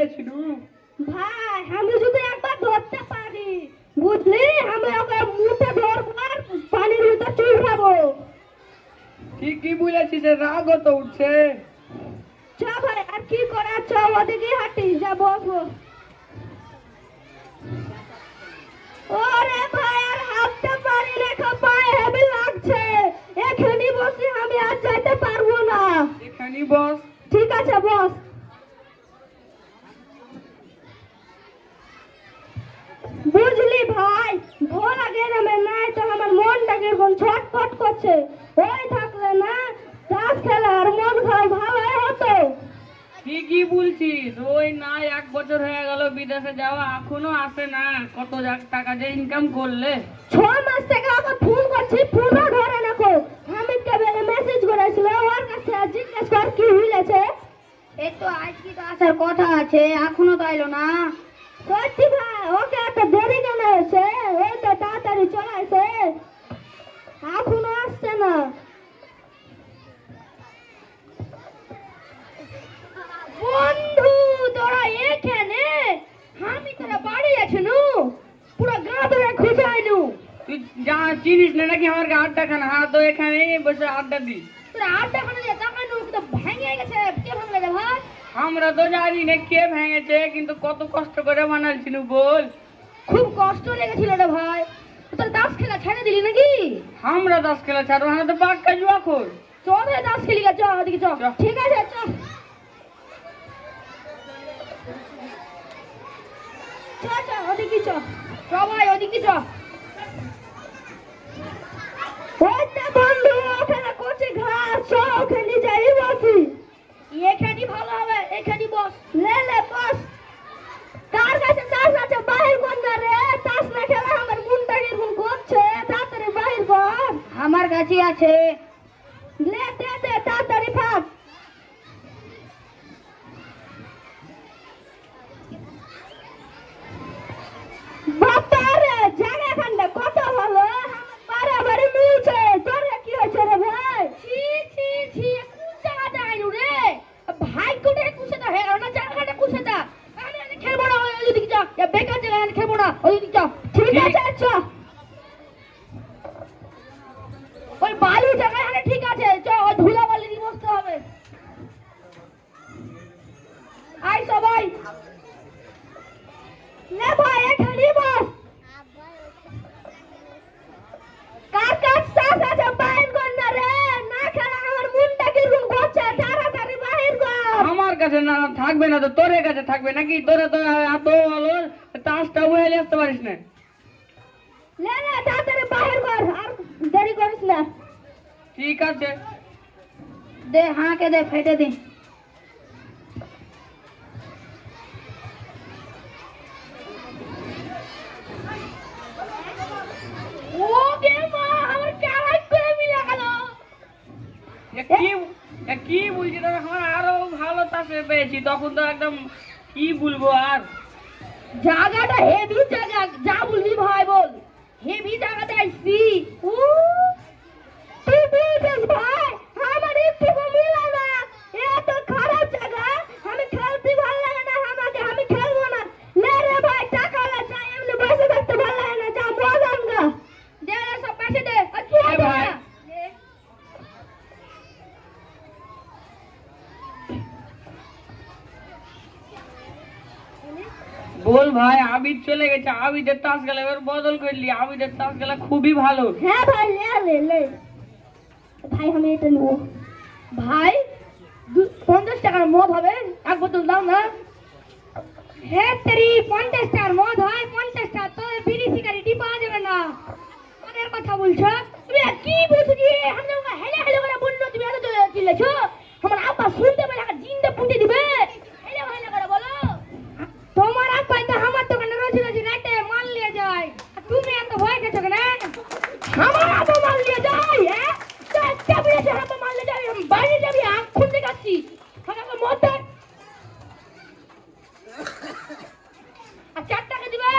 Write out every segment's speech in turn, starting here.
ধরেছিল? ভাই আমি যদি একবার ধরতে পারি বুঝলি আমি ওকে মুঠে ধরবো আর পানির ভিতর চুড়াবো। ঠিকই বলেছিস, রাগও তো উঠছে। চ ভাই আর কি করা, চ ওদিকে হাঁটি যা বসবো। ওরে ভাই আর হাঁটতে পারি রেখা পায়ে হেভি লাগছে, এখানে বসে আমি আর যাইতে পারবো না। এখানে বস। ঠিক আছে বস। বুঝলি ভাই ভোলা গেলামে নাই তো আমার মনটা কিরকম ছটফট করছে। ওই থাকলে না তাস খেলা আর মদ খাওয়া ভালোই হতো। ঠিকই বলছিস, ওই না 1 বছর হয়ে গেল বিদেশে যাওয়া, এখনো আসে না। কত টাকা যে ইনকাম করলে। 6 মাস থেকে ওকে ফোন করছি, ফোনও ধরে না কো। হামিদকে বেলে মেসেজ করেছিল, ওর কাছে জিজ্ঞেস কর কি হইলেছে। এই তো আজকে তো আসার কথা আছে, এখনো তো আইলো না। সত্যি ভাই ওকে এত দেরি কেন হয়েছে? ওই তো তাড়াতাড়ি চলে আসে, এখনো আসছে না। বন্ধু তোরা এখানে, আমি তোরা বাড়ি আছি নু, পুরো গা ধরে খুঁজাইনু। তুই যা চিনিস না নাকি আমার আড্ডা খানা? হ্যাঁ তো এখানে বসে আড্ডা দি। তোরা আড্ডা খানে যে তাকাইনু তো ভেঙে গেছে, কে ভাঙলে রে ভাই? আমরা তো জানি না কে ভেঙেছে, কিন্তু কত কষ্ট করে বানাইছিল বল। খুব কষ্ট লেগেছিল রে ভাই। তোর দাস খেলা ছেড়ে দিলি নাকি? আমরা 10 খেলা ছাড়বো, আমরা তো পাক্কা জুয়া খোর। চল রে দাস খেলি গে, চ ওদিকে চ। চ। ঠিক আছে চ চ চ ওদিকে চ, সবাই ওদিকে চ। ওই তো বন্ধু ওখানে কচি ঘাস, চ ওখানে যাই বসি। এখানে ভালো হবে, এখানে বস। লে লে বস। কার কাছে তাস আছে বাহির কর না রে, তাস না খেলে আমার মনটা কিরকম করছে, তাড়াতাড়ি বাহির কর। আমার কাছে আছে। লে দে দে তাড়াতাড়ি ফাট। বাবা রে জায়গা খান্ডা কত ভালো, বাড়াবাড়ি মিলছে। তোর কি হয়েছে রে ভাই? ছি ছি ছি, কোন জায়গাটা আইনু রে? ভাগ্যটা কুছেটা হয়ে গেল না, জায়গাটা কুছেটা। আমি খেলবো না, ওইদিকে যা, বেকার জায়গায় আমি খেলবো না, ওইদিকে যা। ঠিক আছে চ। ওই বালু জায়গায় আরে ঠিক আছে চ, ওই ধুলা বালি দিয়ে বসতে হবে। আই সবাই লে ভাই এখানে বস। কার কাছ চাষ আছে বাইর কর না রে, না খেলা আমার মনটা কিরকম করছে, তাড়াতাড়ি বাহির কর। আমার কাছে না থাকবে না তো তোর কাছে থাকবে নাকি? তোরা তো এত ভালো তাসটা উড়াইলে আসতে পারিস না। লে লে তাড়াতাড়ি বাহির কর, আর দেরি করিস না। ঠিক আছে। দে হাঁকে দে, ফেটে দে। ও গে মা আমার চালাক করে মিলা গেল। কি বলছি, তবে আমার আরো ভালো তাসে পেয়েছি, তখন তো একদম কি বলবো আর। জায়গাটা হেভি জায়গা, যা বলবি ভাই বল। হেভি জায়গাতে আইছি। ও তুই বলছিস ভাই আমার একটু মিলা না, এত খারাপ জায়গা, আমি খেলতে ভালো লাগে না, আমাকে আমি খেলবো না। লে রে ভাই টাকা লে, যা এমনি বসে থাকতে ভালো লাগে না, যা মজান গা। দে রে সব পয়সা দে। আর তুই এ ভাই। বল ভাই, আবিদ চলে গেছে, আবিদের তাস খেলা এবার বদল করলি, আবিদের তাস খেলা খুবই ভালো। হ্যাঁ ভাই লে লে লে ভাই আমি এটা নেবো। ভাই 50 টাকার মদ হবে, এক বোতল দাও না। হ্যাঁ তেরি 50 টাকার মদ হয়, 50 টাকা তো বিড়ি সিগারেটই পাওয়া যাবে না। মদের কথা বলছো তুমি? কি বলছো কি? আমি ওকে হেলে হেলে করে বললো, তুমি এত চিল্লেছো, আমার আব্বা শুনতে পেলে একটা জিন্দা পুঁতে দিবে। হেলে হেলে করে বলো। তোমার আব্বা তো আমার দোকানে রোজ রোজ রাতে মাল নিয়ে যায়, আর তুমি এত ভয় গেছো কেন? আমার আব্বা মাল নিয়ে যায়, হ্যাঁ চারটা বেড়েছে আব্বা মাল নিয়ে যাবি, আমি বাইরে যাবি আখ খুঁজতে যাচ্ছি, আমাকে মদ দেয়। আর 4 টাকা দিবে।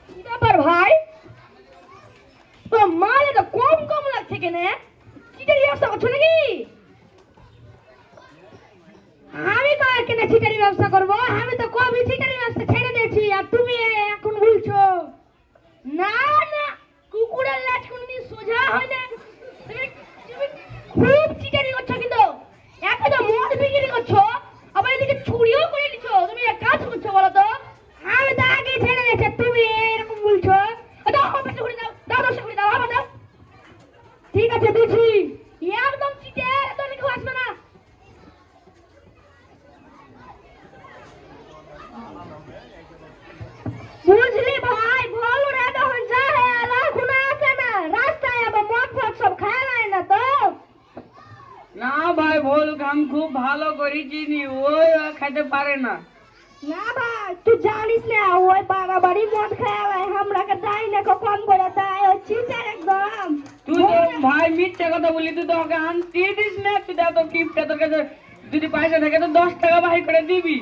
কি ব্যাপার ভাই, তো মাল এত কম কম লাগছে কেন? চিটারি ব্যবসা করছো নাকি? কেন চিটারি ব্যবসা করবো? আমি তো কবে চিটারি ব্যবসা ছেড়ে দিয়েছি, আর তুমি এখন বলছো? না না, কুকুরের লাজ কোনদিন সোজা হয় না। তুমি তুমি খুব চিটারি করছো, কিন্তু এখন তো মদ বিক্রি করছো, আবার এদিকে চুরিও করে নিচ্ছো। তুমি এক কাজ করছো বলো তো? আমি তো আগে ছেড়ে দিয়েছি, তুমি এরকম বলছো? দাও আমার 500 করে দাও, দাও 10 করে দাও, আমার দাও। ঠিক আছে দিচ্ছি, একদম চিটার, তো লিখো আসবে না। বুঝলি ভাই, বলো রে, তখন যা এখন আসে না, রাস্তায় আবার মদ ফদ সব খায় নাই না তো? না ভাই, ভুল কাম খুব ভালো করি চিনি, ওই খাইতে পারে না। না ভাই, তুই জানিস না, ওই বাড়াবাড়ি মদ খায়, আমরাকে দেয় না, কম করে দেয়, ওই চিটার একদম। তুই তো ভাই মিথ্যা কথা বলি, তুই তো ওকে আনতে দিস না। তুই তো এত কিপটা, তোর কাছে যদি পয়সা থাকে তো 10 টাকা বাহির করে দিবি।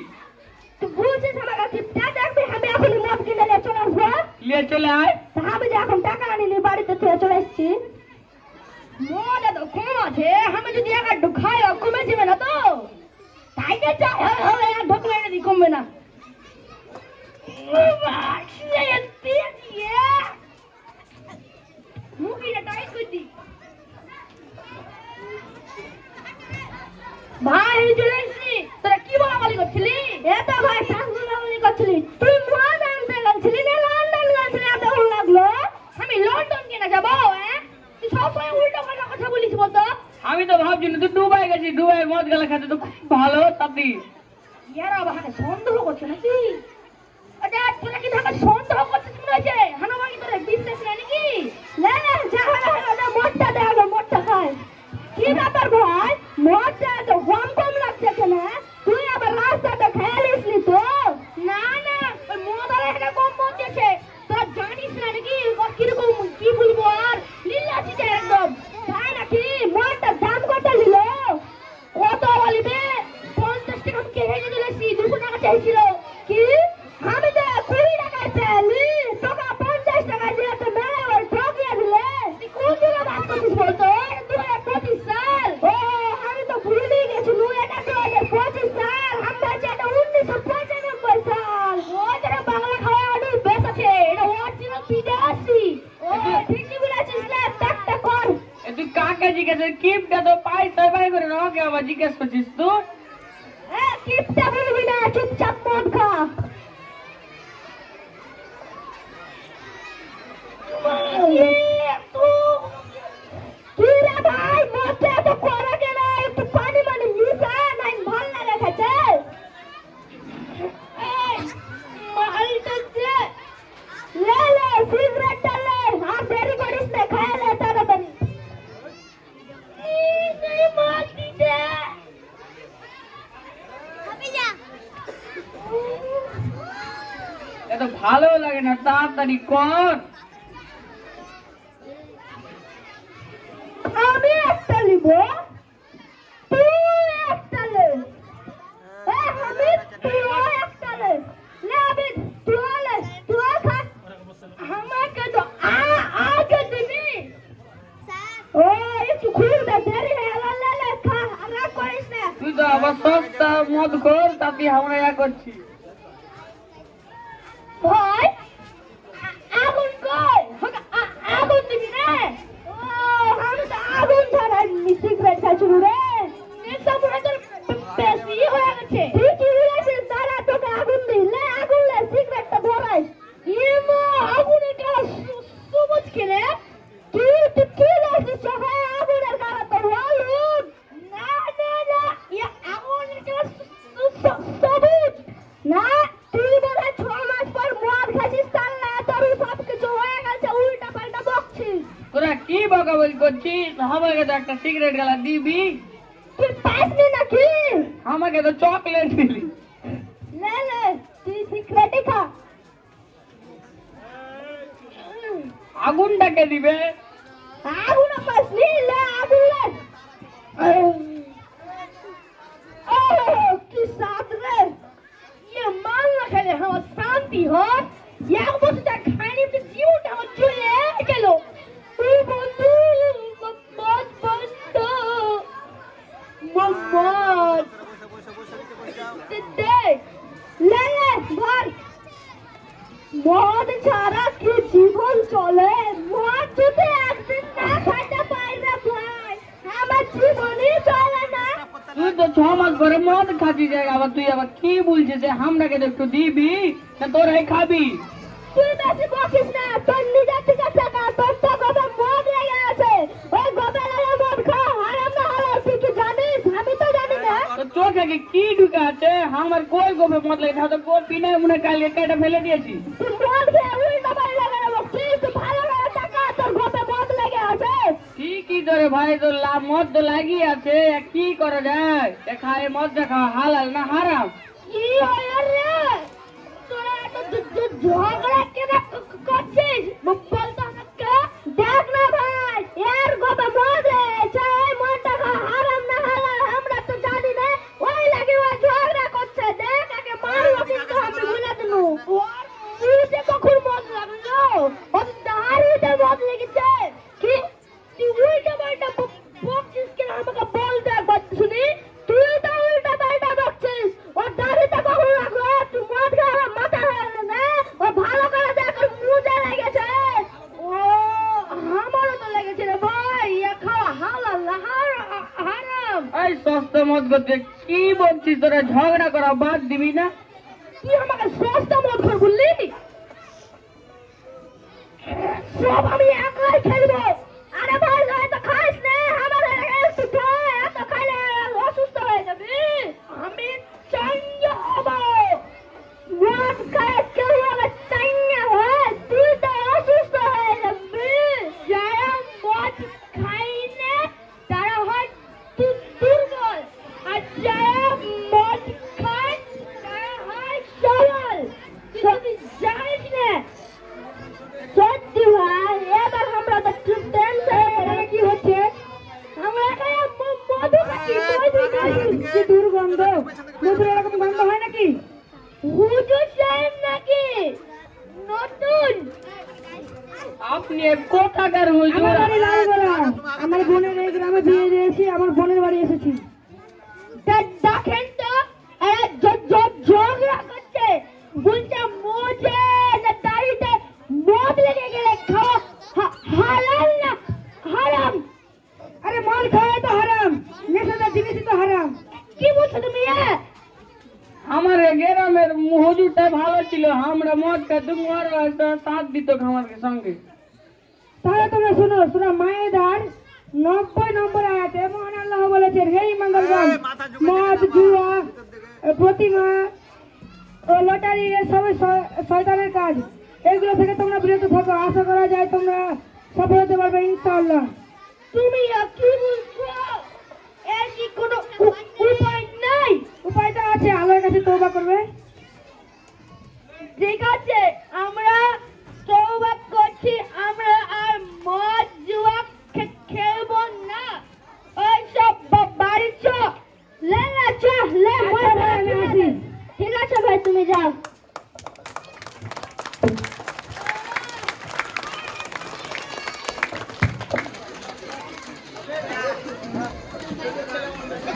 তুই বুঝছিস আমার কাছে দেখবি, আমি এখন মদ কিনে নিয়ে চলে আসবো। নিয়ে চলে আয়। তা আমি যে এখন টাকা আনিনি, বাড়িতে থেকে চলে এসছি। মদ এত কম আছে, আমি যদি এক আধটু খাই কমে যাবে না তো? তাই যে চাই ঢোকলে এনে দিই, কমবে না। মুভিটা টাইট করে দিই। ভাই আমি চলে এসেছি, তোরা কি বলাবলি করছিলি? এটা ভাই কাজ বলাবলি করছিলি, তুই মদ আনতে গেছিলি না লন্ডন গেছিলি? এত ভালো লাগলো, আমি লন্ডন কেন যাবো? তুই সবসময় উল্টো পাল্টা কথা বলিস বলতো। আমি তো ভাবছি না তুই দুবাই গেছিস, দুবাই মদ গেলে খেতে তো খুব ভালো। তাতে ইয়ারা বাহানে সন্দেহ করছে নাকি? আচ্ছা তোরা কি ঢাকা সন্দেহ করছিস মনে হচ্ছে? হানাবাগি তোরা বিশ্বাস নাই নাকি? না না, যা হয় মদটা দে, আগে মদটা খাই। কি ব্যাপার ভাই, মদটা তো কম লাগছে কেন? তুই আবার রাস্তাতে খেয়ালিস নি তো? না না, ওই মদ আর একটা কম মদ দিয়েছে, তোরা জানিস না নাকি? ওর কিরকম কি বলবো, আর লীলাছি যায় একদম, তাই নাকি? মদটার দাম কত নিল? কত বলিবে? 50 টাকা কেটে দিলেছি, 200 টাকা চাইছিল। কি? আমি তো 20 টাকায় পেলি, তোকে 50 টাকা দিয়ে তো মেরে ওই ঠকিয়ে দিলে। তুই কোন দিকে বাস করছিস বলতো? 2025 সাল। ও আমি তো ভুলেই গেছি, এটা 2025 সাল, আমরা যেটা 1995 সাল। ও যেটা বাংলা খাওয়া অনেক বেশ আছে, এটা অরিজিনাল বিদেশি। ও ঠিকই বলেছিস রে, একটা কর। তুই কাকে জিজ্ঞাসা, কিপটা তো পয়সা বাই করে না, ওকে আবার জিজ্ঞেস করছিস তুই? কিপটা বলবি না, চুপচাপ মদ খা। কি রে ভাই, মদটা এত কড়া কেন? একটু পানি মানে মিশা, নাই ভাল লাগে খেতে। মালটা দে, লে সিগারেটটা লে, আর দেরি করিস না, খায় লে তাড়াতাড়ি। এই মদ দিতে এত ভালো লাগে না, তাড়াতাড়ি কর। আমি একটা নিব, তুই একটা লে। আমি তুই একটা লে, আমি তুই লে, তুই খা। আমাকে তো আগে দিবি। ও একটু খুলবে, দেরি হয়ে গেল, লে খা, আর রাগ করিস না। তুই তো আবার সস্তা মদ কর, তাতে আমরা ইয়া করছি। ভাই আগুন কই? আগুন দিবি রে? ও আমি তো আগুন ছাড়া সিগারেট খাচ্ছিল রে, নেশা মনে তোর বেশি হয়ে গেছে। ঠিকই বলেছিস, দাঁড়া তোকে আগুন দিলে, আগুন লে, সিগারেটটা ধরাই। ইমো আগুনের কালা সবুজ খেলে কি তুই কি লাগছিস? সবাই আগুনের কালা তো হলুদ। না না না, আগুনের কালা সবুজ না। তুই বলে 6 মাস পর মদ খাচ্ছিস, তার না তোর সব কিছু হয়ে গেছে, উল্টা পাল্টা বকছিস। তোরা কি বকাবকি করছিস? আমাকে তো একটা সিগারেট গেলা দিবি। তুই পাসনি নাকি? আমাকে তো চকলেট দিলি। লে তুই সিগারেটই খা। আগুনটাকে দিবে। আগুন পাসনি, লে আগুন লে। কি সাদ রে, ये मान ना खेले, हम शांति हो या बस जा खाने पे जीव ना चले चलो। तू बंदू मत बंदो मत। দে লে লে ধর মদ ছাড়া কি জীবন চলে মদ যদি একদিন না খাইতে পাই না ভাই আমার জীবনই চলে না তুই তো 6 মাস ধরে মদ খাচ্ছিস আবার তুই আবার কি বলছিস যে আমরাকে তো একটু দিবি না তোরাই খাবি? তুই বেশি বকিস না তোর নিজের থেকে টাকা তোর তো গবে মদ লেগে আছে ওই গবে লেগে মদ খা হারাম না হালাল তুই কি জানিস আমি তো জানি না তো চোখে কি ঢুকে আছে আমার কই গোবে মদ লেগে তো গো পিনে মনে কালকে কেটে ফেলে দিয়েছি তুই মদ খেয়ে উল্টো পায়ে লেগে বকছিস তুই ভালো করে টাকা তোর গবে মদ লেগে আছে ঠিকই তোরে ভাই তো মদ তো লাগিয়ে আছে কি করা যায় খায় মদ দেখা হালাল না হারাম? কি হয় রে তোরা এত ঝগড়া কেন করছিস বলতো আমাকে দেখ না ভাই এর গবে মদ লেগেছে এই মদটা হারাম না হালাল আমরা তো জানি না ওই লাগে ওই ঝগড়া করছে দেখ আগে মারলো কিন্তু আমি বলে দিলু ওর মুখে কখন মদ লাগলো ওর দাঁড়িয়ে মদ লেগেছে কি তুই উল্টা পাল্টা বকছিস কেন আমাকে বল দে একবার শুনি তুই তো উল্টা পাল্টা বকছিস ওর দাঁড়িয়ে কখন লাগলো তুই মদ খাওয়া মাথা হয়ে গেল না ও ভালো করে দেখ ওর মুখে লেগেছে ও আমারও তো লেগেছে রে ভাই এ খাওয়া হালাল না হারাম এই সস্তা মদ করতে কি বলছিস তোরা ঝগড়া করা বাদ দিবি না? তুই আমাকে সস্তা মদ খোর বললি সব আমি একাই খেলবো আরে ভাই তো খাইস না আমার একটু খাই এত খাইলে অসুস্থ হয়ে যাবি আমি চাঙ্গা হবো মদ খাই কেউ আবার চাঙ্গা হয় তুই তো অসুস্থ হয়ে যাবি যারা মদ খাই না তারা হয় দুর্বল আর যারা মদ খায় তারা হয় সবল তুই জানিস না সত্যি ভাই এবার আমরা তো চুপ টেনশন কি হচ্ছে আমরা এখানে মধু খাচ্ছি কি দুর্গন্ধ মধুর এরকম গন্ধ হয় নাকি হুজুর সাহেব নাকি নতুন আপনি কোথাকার হুজুর? আমার বাড়ি লালগোলা আমার বোনের এই গ্রামে বিয়ে দিয়েছি আমার বোনের বাড়ি এসেছি দেখেন তো এরা ঝগড়া করছে বলছে মোজে না দাড়িতে মদ লেগে গেলে খাওয়া হালাল না হারাম আরে মদ খাওয়া তো হারাম নেশাদার জিনিসই তো হারাম কি বলছো তুমি আমার গ্রামের হুজুরটা ভালো ছিল আমরা মদ খাইতাম আর সাথ দিত আমার সঙ্গে। তাহলে তোমরা শোনো সূরা মায়েদার 90 নম্বর আয়াতে মহান আল্লাহ বলেছেন হে ঈমানদারগণ মদ জুয়া প্রতিমা ও লটারি এসব শয়তানের কাজ এগুলো থেকে তোমরা বিরত থাকো আশা করা যায় তোমরা সফল হতে পারবে ইনশাআল্লাহ। তুমি কি বলছো এর কি কোনো উপায় নাই? উপায় তো আছে আল্লাহর কাছে তওবা করবে। ঠিক আছে আমরা তওবা করছি আমরা আর মদ জুয়া খেলবো না ওই সব বাড়ি চ লে লে চ লে ঠিক আছে ভাই তুমি যাও।